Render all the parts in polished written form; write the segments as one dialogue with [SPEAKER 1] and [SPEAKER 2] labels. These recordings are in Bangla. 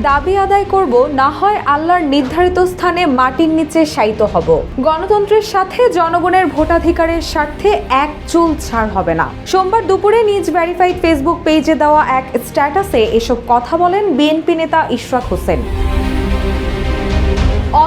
[SPEAKER 1] দাবি আদায় করব, না হয় আল্লাহর নির্ধারিত স্থানে মাটির নিচে শায়িত হব। গণতন্ত্রের সাথে জনগণের ভোটাধিকারের স্বার্থে এক চুল ছাড় হবে না। সোমবার দুপুরে নিজ ভেরিফাইড ফেসবুক পেজে দেওয়া এক স্ট্যাটাসে এসব কথা বলেন বিএনপি নেতা ইশরাক হোসেন।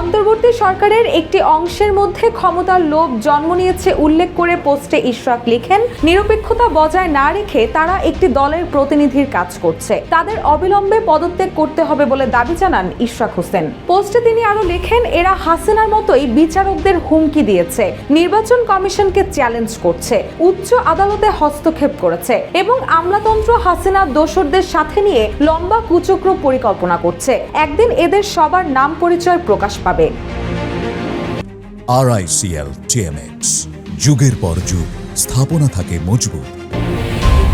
[SPEAKER 1] অন্তর্বর্তী সরকারের একটি অংশের মধ্যে ক্ষমতার লোভ জন্ম নিয়েছে উল্লেখ করে পোস্টে ইশরাক লিখেন, নিরপেক্ষতা বজায় না রেখে তারা একটি দলের প্রতিনিধির কাজ করছে, তাদের অবিলম্বে পদত্যাগ করতে হবে বলে দাবি জানান ইশরাক হোসেন। পোস্টে তিনি আরো লেখেন, এরা হাসিনার মতোই বিচারকদের হুমকি দিয়েছে, নির্বাচন কমিশনকে চ্যালেঞ্জ করছে, উচ্চ আদালতে হস্তক্ষেপ করেছে এবং আমলাতন্ত্র হাসিনার দোসরদের সাথে নিয়ে লম্বা কুচক্র পরিকল্পনা করছে। একদিন এদের সবার নাম পরিচয় প্রকাশ পাবে।
[SPEAKER 2] RICL TMX, যুগের পর যুগ স্থাপনা থাকে মজবুত।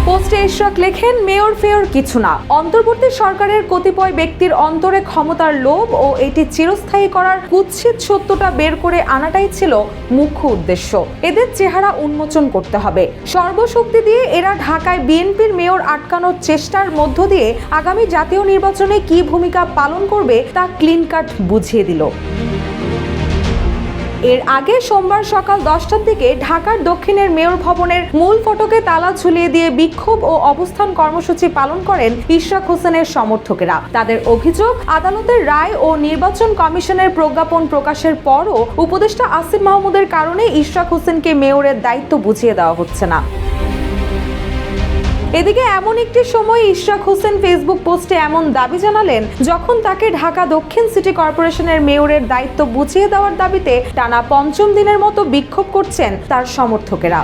[SPEAKER 1] পোস্টে ইশরাক লেখেন, মেয়র ফেয়র কিছু না, অন্তর্বর্তী সরকারের কতিপয় ব্যক্তির অন্তরে ক্ষমতার লোভ ও এটি চিরস্থায়ী করার কুৎসিত সত্যটা বের করে আনাটাই ছিল মুখ্য উদ্দেশ্য। এদের চেহারা উন্মোচন করতে হবে। সর্বশক্তি দিয়ে এরা ঢাকায় বিএনপির মেয়র আটকানোর চেষ্টার মধ্য দিয়ে আগামী জাতীয় নির্বাচনে কি ভূমিকা পালন করবে তা ক্লিন কাট বুঝিয়ে দিল। এর আগে সোমবার সকাল 10টার দিকে ঢাকার দক্ষিণের মেয়র ভবনের মূল ফটকে তালা ঝুলিয়ে দিয়ে বিক্ষোভ ও অবস্থান কর্মসূচি পালন করেন ইশরাক হোসেনের সমর্থকেরা। তাদের অভিযোগ, আদালতের রায় ও নির্বাচন কমিশনের প্রজ্ঞাপন প্রকাশের পরও উপদেষ্টা আসিফ মাহমুদের কারণে ইশরাক হোসেনকে মেয়রের দায়িত্ব বুঝিয়ে দেওয়া হচ্ছে না। এদিকে এমন একটি সময় ইশরাক হোসেন ফেসবুক পোস্টে এমন দাবি জানালেন, যখন তাকে ঢাকা দক্ষিণ সিটি কর্পোরেশনের মেয়রের দায়িত্ব বুঝিয়ে দেওয়ার দাবিতে টানা 5ম দিনের মতো বিক্ষোভ করছেন তার সমর্থকেরা।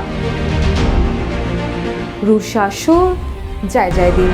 [SPEAKER 1] রুশা সুর, জয় জয় দিন।